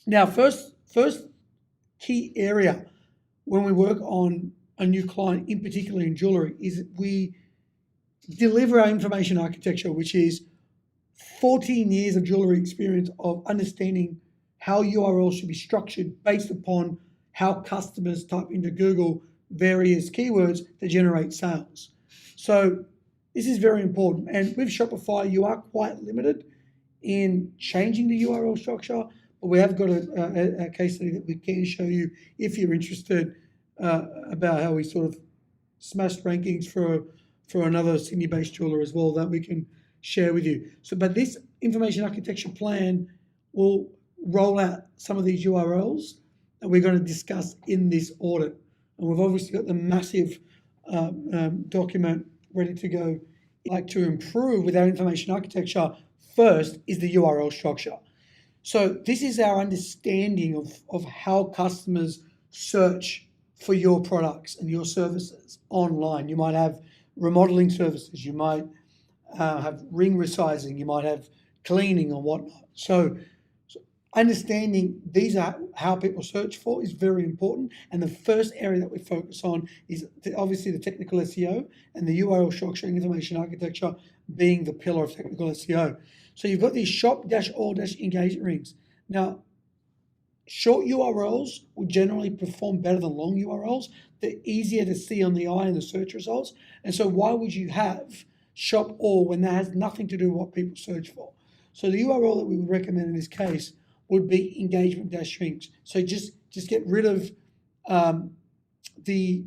Now, first key area when we work on a new client, in particular in jewelry, is we deliver our information architecture, which is 14 years of jewelry experience of understanding how URLs should be structured based upon how customers type into Google various keywords to generate sales. So this is very important. And with Shopify, you are quite limited in changing the URL structure, but we have got a case study that we can show you if you're interested about how we sort of smashed rankings for another Sydney-based jeweler as well that we can share with you. So, but this information architecture plan will roll out some of these URLs that we're going to discuss in this audit. And we've obviously got the massive document ready to go. Like to improve with our information architecture, first is the URL structure. So this is our understanding of how customers search for your products and your services online. You might have remodeling services, you might have ring resizing, you might have cleaning and whatnot. So understanding these are how people search for is very important. And the first area that we focus on is obviously the technical SEO and the URL structure and information architecture being the pillar of technical SEO. So you've got these shop-all-engagement rings. Now, short URLs will generally perform better than long URLs. They're easier to see on the eye in the search results. And so why would you have shop all when that has nothing to do with what people search for? So the URL that we would recommend in this case would be engagement-rings. So just get rid of the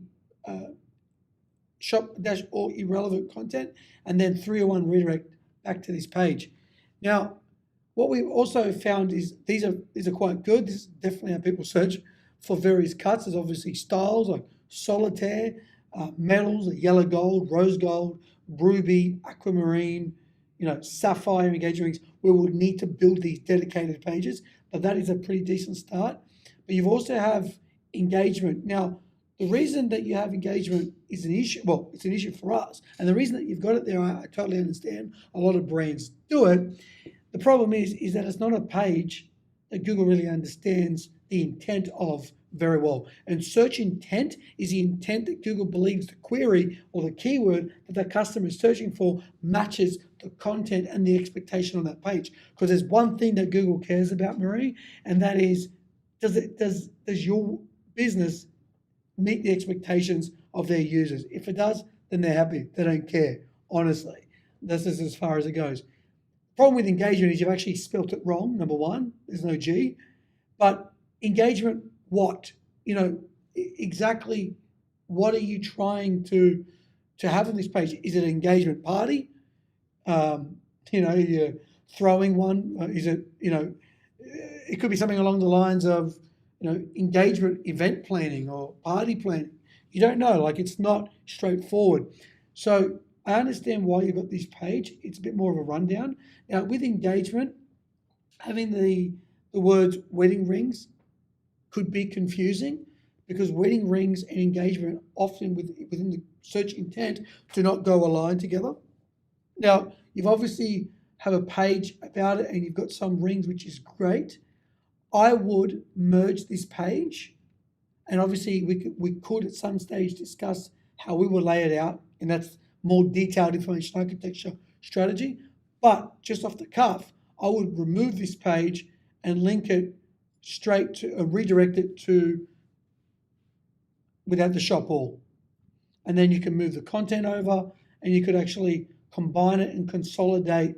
shop-all irrelevant content and then 301 redirect back to this page. Now, what we've also found is these are quite good. This is definitely how people search for various cuts. There's obviously styles like solitaire, metals, yellow gold, rose gold, ruby, aquamarine, sapphire engagement rings. We would need to build these dedicated pages, but that is a pretty decent start. But you also have engagement. Now, the reason that you have engagement is an issue. Well, it's an issue for us. And the reason that you've got it there, I totally understand. A lot of brands do it. The problem is that it's not a page that Google really understands the intent of very well. And search intent is the intent that Google believes the query or the keyword that the customer is searching for matches the content and the expectation on that page. Because there's one thing that Google cares about, Marie, and that is, does your business meet the expectations of their users? If it does, then they're happy. They don't care, honestly. This is as far as it goes. The problem with engagement is you've actually spelt it wrong, number one. There's no G. But engagement, what? Exactly what are you trying to have on this page? Is it an engagement party? You're throwing one. Is it, it could be something along the lines of, engagement event planning or party planning. You don't know, it's not straightforward. So I understand why you've got this page. It's a bit more of a rundown. Now with engagement, having the words wedding rings could be confusing because wedding rings and engagement often within the search intent do not go aligned together. Now, you've obviously have a page about it and you've got some rings, which is great. I would merge this page, and obviously we could at some stage discuss how we will lay it out, and that's more detailed information architecture strategy. But just off the cuff, I would remove this page and link it straight to redirect it to without the shop all. And then you can move the content over and you could actually combine it and consolidate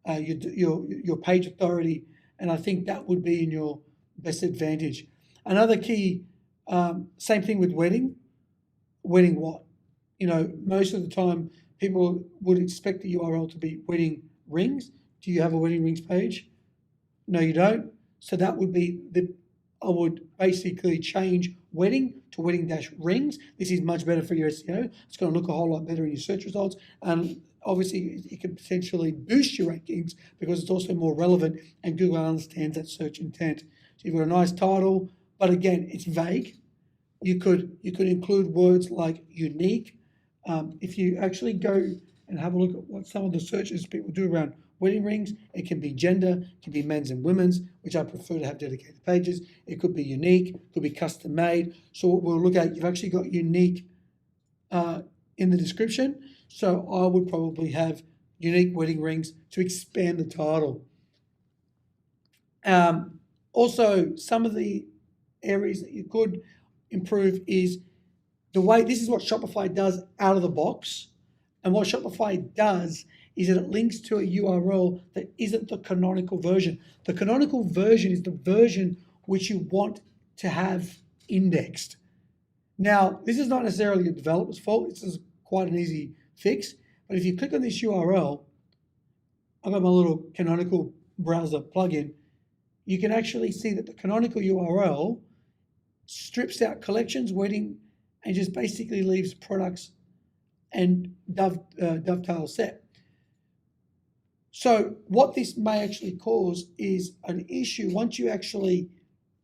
your page authority. And I think that would be in your best advantage. Another key, same thing with wedding. Wedding what? Most of the time people would expect the URL to be wedding rings. Do you have a wedding rings page? No, you don't. So that would be I would basically change wedding to wedding-rings. This is much better for your SEO. It's going to look a whole lot better in your search results. And obviously it can potentially boost your rankings because it's also more relevant and Google understands that search intent. So you've got a nice title, but again, it's vague. You could include words like unique. If you actually go and have a look at what some of the searches people do around wedding rings. It can be gender, it can be men's and women's, which I prefer to have dedicated pages. It could be unique, it could be custom made. So what we'll look at, you've actually got unique in the description. So I would probably have unique wedding rings to expand the title. Also, some of the areas that you could improve is the way, this is what Shopify does out of the box. And what Shopify does is that it links to a URL that isn't the canonical version. The canonical version is the version which you want to have indexed. Now, this is not necessarily a developer's fault. This is quite an easy fix. But if you click on this URL, I've got my little canonical browser plugin. You can actually see that the canonical URL strips out collections, wedding, and just basically leaves products and dovetail set. So what this may actually cause is an issue. Once you actually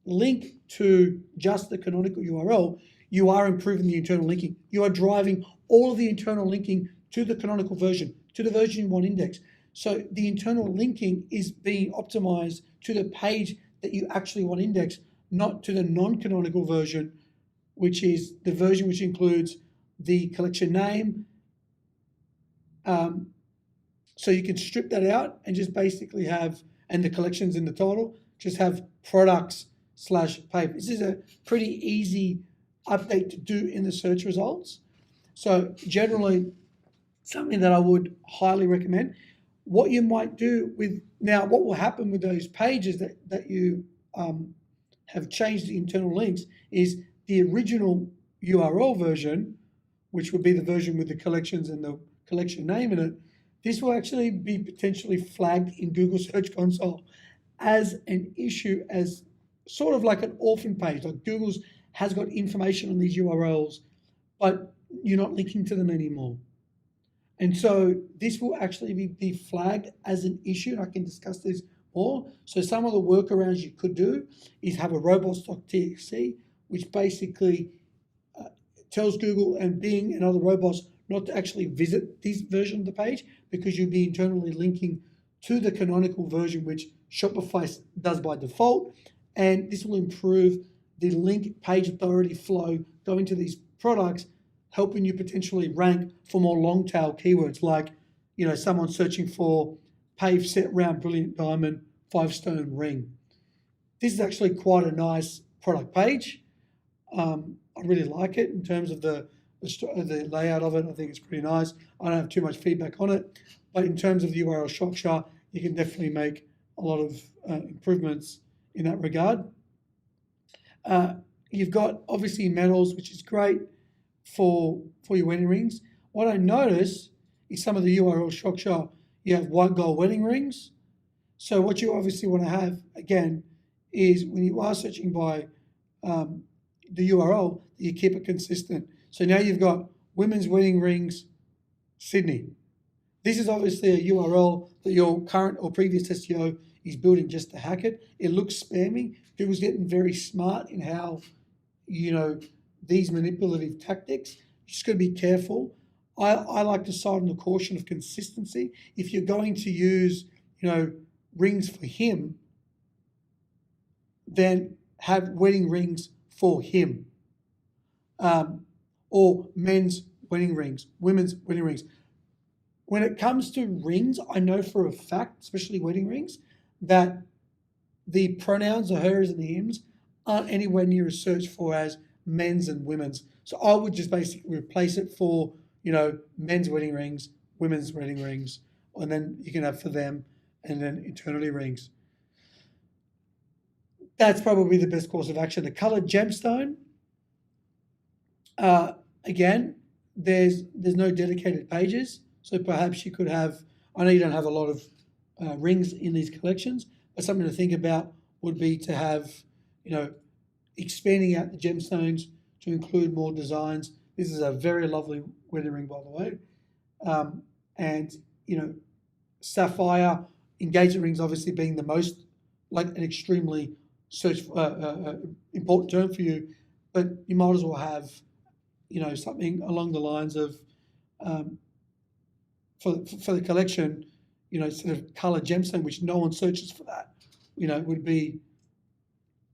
link to just the canonical URL, you are improving the internal linking. You are driving all of the internal linking to the canonical version, to the version you want index. So the internal linking is being optimized to the page that you actually want index, not to the non-canonical version, which is the version which includes the collection name. So you can strip that out and just basically have, and the collections in the title, just have products/paper. This is a pretty easy update to do in the search results. So generally, something that I would highly recommend. What you might do with, now what will happen with those pages that you have changed the internal links is the original URL version, which would be the version with the collections and the collection name in it. This will actually be potentially flagged in Google Search Console as an issue, as sort of like an orphan page. Like Google's has got information on these URLs, but you're not linking to them anymore. And so this will actually be flagged as an issue, and I can discuss this more. So some of the workarounds you could do is have a robots.txt, which basically tells Google and Bing and other robots not to actually visit this version of the page, because you'll be internally linking to the canonical version, which Shopify does by default. And this will improve the link page authority flow going to these products, helping you potentially rank for more long tail keywords, like, you know, someone searching for pave set round brilliant diamond 5-stone ring. This is actually quite a nice product page. I really like it in terms of the layout of it. I think it's pretty nice. I don't have too much feedback on it, but in terms of the URL structure, you can definitely make a lot of improvements in that regard. You've got obviously metals, which is great for your wedding rings. What I notice is some of the URL structure, you have white gold wedding rings. So what you obviously want to have, again, is when you are searching by the URL, you keep it consistent. So now you've got women's wedding rings, Sydney. This is obviously a URL that your current or previous SEO is building just to hack it. It looks spammy. Google's getting very smart in how, you know, these manipulative tactics. You just got to be careful. I like to side on the caution of consistency. If you're going to use, you know, rings for him, then have wedding rings for him. Or men's wedding rings, women's wedding rings. When it comes to rings, I know for a fact, especially wedding rings, that the pronouns, the hers and the hims, aren't anywhere near as searched for as men's and women's. So I would just basically replace it for, you know, men's wedding rings, women's wedding rings, and then you can have for them, and then eternity rings. That's probably the best course of action. The colored gemstone, again, there's no dedicated pages, so perhaps you could have, I know you don't have a lot of rings in these collections, but something to think about would be to have, you know, expanding out the gemstones to include more designs. This is a very lovely wedding ring, by the way. And, you know, sapphire engagement rings obviously being the most, like an extremely important term for you, but you might as well have, you know, something along the lines of, for the collection, sort of color gemstone, which no one searches for that, would be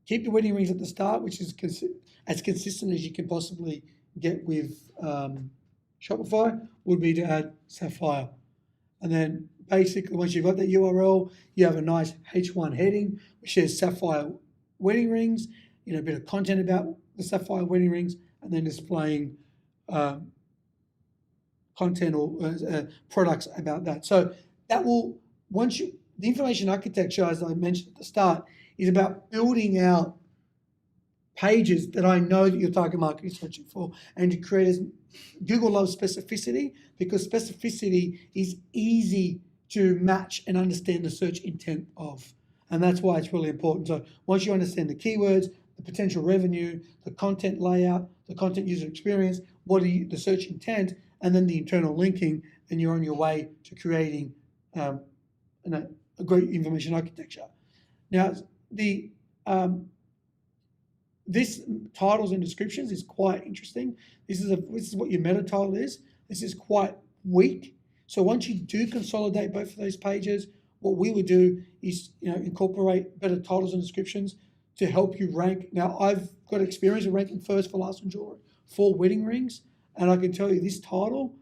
keep the wedding rings at the start, which is as consistent as you can possibly get with Shopify, would be to add sapphire. And then basically, once you've got that URL, you have a nice H1 heading, which says sapphire wedding rings, a bit of content about the sapphire wedding rings, and then displaying content or products about that. So that will, the information architecture, as I mentioned at the start, is about building out pages that I know that your target market is searching for, and to create Google loves specificity, because specificity is easy to match and understand the search intent of. And that's why it's really important. So once you understand the keywords, the potential revenue, the content layout, the content user experience, the search intent, and then the internal linking, then you're on your way to creating a great information architecture. Now, this titles and descriptions is quite interesting. This is what your meta title is. This is quite weak. So once you do consolidate both of those pages, what we would do is incorporate better titles and descriptions to help you rank. Now, I've got experience in ranking first for last on jewelry for wedding rings, and I can tell you this title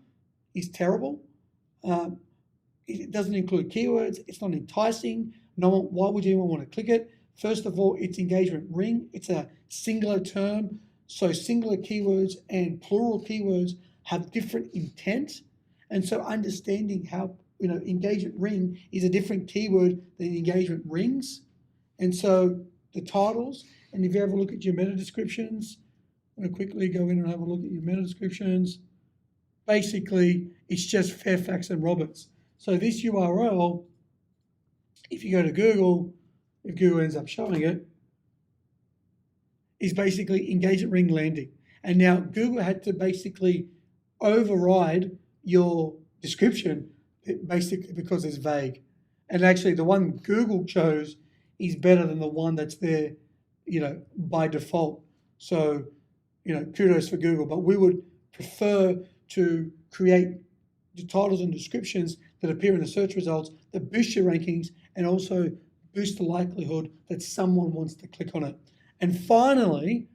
is terrible. It doesn't include keywords. It's not enticing. Why would anyone want to click it? First of all, it's engagement ring. It's a singular term. So singular keywords and plural keywords have different intent. And so understanding how, engagement ring is a different keyword than engagement rings. And so the titles, and if you have a look at your meta descriptions, I'm going to quickly go in and have a look at your meta descriptions. Basically, it's just Fairfax and Roberts. So this URL, if you go to Google, if Google ends up showing it, is basically engagement ring landing. And now Google had to basically override your description basically because it's vague. And actually the one Google chose is better than the one that's there, by default. So, kudos for Google. But we would prefer to create the titles and descriptions that appear in the search results that boost your rankings and also boost the likelihood that someone wants to click on it. And finally,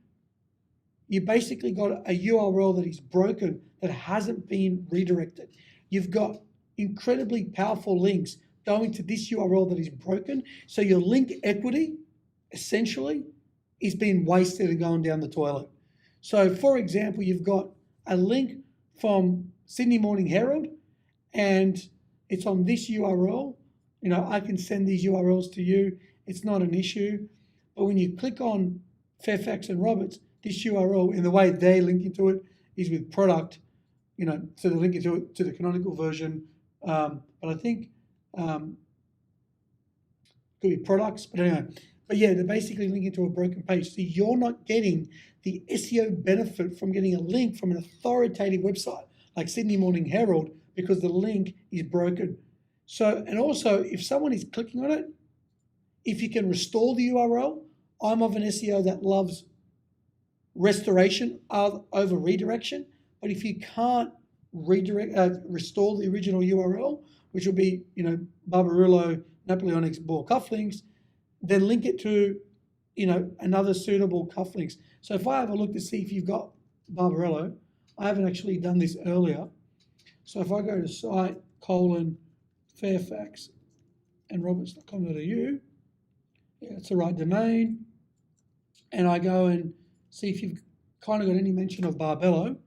you basically got a URL that is broken, that hasn't been redirected. You've got incredibly powerful links going to this URL that is broken. So your link equity, essentially, is being wasted and going down the toilet. So for example, you've got a link from Sydney Morning Herald, and it's on this URL. I can send these URLs to you. It's not an issue. But when you click on Fairfax and Roberts, this URL, in the way they link into it, is with product, so they link into it to the canonical version. But I think could be products, but anyway. But yeah, they're basically linking to a broken page. So you're not getting the SEO benefit from getting a link from an authoritative website like Sydney Morning Herald, because the link is broken. So, and also, if someone is clicking on it, if you can restore the URL, I'm of an SEO that loves restoration over redirection. But if you can't restore the original URL, which will be, Barbarillo Napoleonics ball cufflinks, then link it to, another suitable cufflinks. So if I have a look to see if you've got Barbarillo, I haven't actually done this earlier. So if I go to site Fairfax and roberts.com.au, yeah, it's the right domain, and I go and see if you've kind of got any mention of Barbarillo,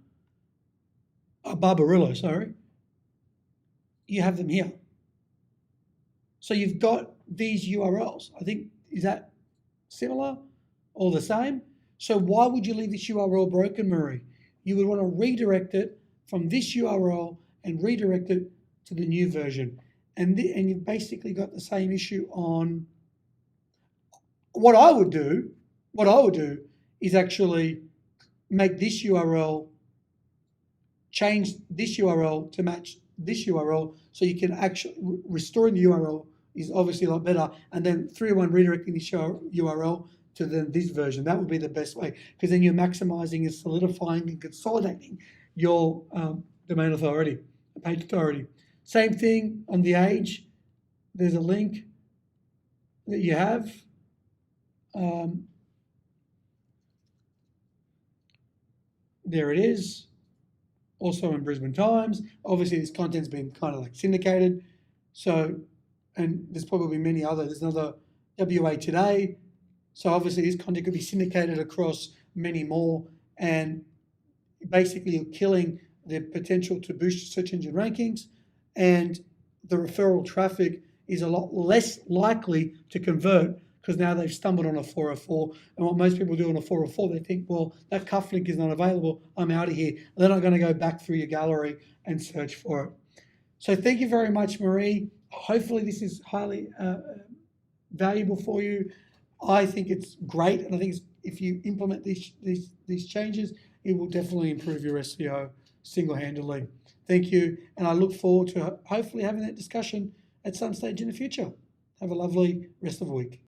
you have them here. So you've got these URLs. I think, is that similar or the same? So why would you leave this URL broken, Marie? You would want to redirect it from this URL and redirect it to the new version. And you've basically got the same issue on what I would do is actually make this URL, change this URL to match this URL, so you can actually restoring the URL is obviously a lot better, and then 301 redirecting this URL to then this version. That would be the best way, because then you're maximizing and solidifying and consolidating your domain authority, page authority. Same thing on the age. there's a link that you have. There it is. Also in Brisbane Times. Obviously, this content's been kind of like syndicated. So, and there's probably many other. There's another WA Today. So obviously, this content could be syndicated across many more. And basically, you're killing the potential to boost search engine rankings, and the referral traffic is a lot less likely to convert because now they've stumbled on a 404. And what most people do on a 404, they think, well, that cuff link is not available, I'm out of here. They're not going to go back through your gallery and search for it. So thank you very much, Marie. Hopefully this is highly valuable for you. I think it's great, and I think if you implement these changes, it will definitely improve your SEO single-handedly. Thank you, and I look forward to hopefully having that discussion at some stage in the future. Have a lovely rest of the week.